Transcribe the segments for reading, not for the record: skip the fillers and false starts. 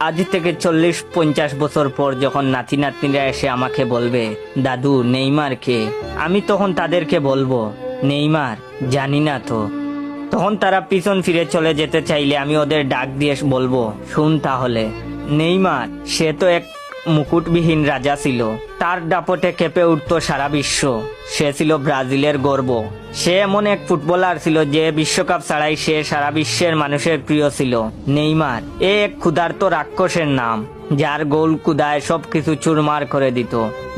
আজ থেকে 40-50 বছর পর যখন নাতি নাতনিরা এসে আমাকে বলবে, দাদু নেইমার কে, আমি তখন তাদেরকে বলবো, নেইমার জানি না তো। তখন তারা পিছন ফিরে চলে যেতে চাইলে আমি ওদের ডাক দিয়ে বলবো, শুন তাহলে, নেইমার সে তো এক মুকুটবিহীন রাজা ছিল, তার দাপটে কেঁপে উঠত সারা বিশ্ব, সে ছিল ব্রাজিলের গর্ব। সে এমন এক ফুটবলার ছিল যে বিশ্বকাপ ছাড়াই সে সারা বিশ্বের মানুষের প্রিয় ছিল। নেইমার এ এক ক্ষুধার্ত রাক্ষসের নাম, যার গোল কুদায় সবকিছু চুরমার করে দিত।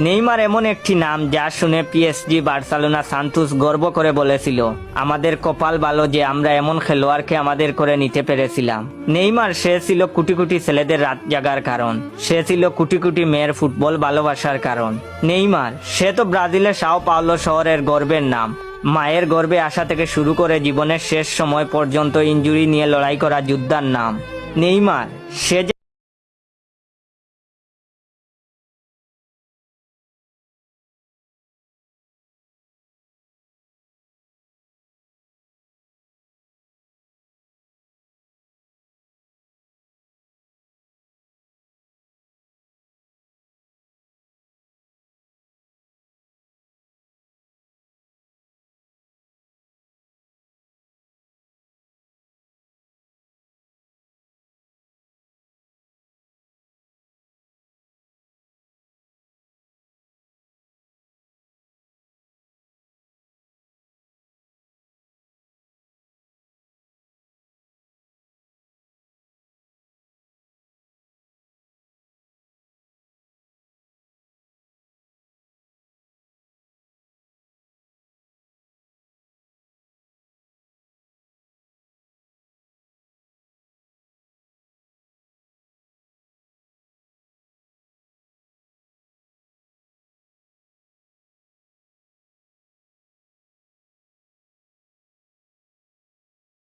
নেইমার এমন একটি নাম যা শুনে পিএসজি, বার্সেলোনা, সান্তোস গর্ব করে বলেছিল, আমাদের কপাল ভালো যে আমরা এমন খেলোয়াড়কে আমাদের করে নিতে পেরেছিলাম। নেইমার সে ছিল কোটি কোটি ছেলেদের রাত জাগার কারণ, সে ছিল কোটি কোটি মেয়ের ফুটবল ভালোবাসার কারণ। নেইমার সে তো ব্রাজিলের সাও পাওলো শহরের গর্বের নাম, মায়ের গর্ভে আসা থেকে শুরু করে জীবনের শেষ সময় পর্যন্ত ইনজুরি নিয়ে লড়াই করা যোদ্ধার নাম। নেইমার সে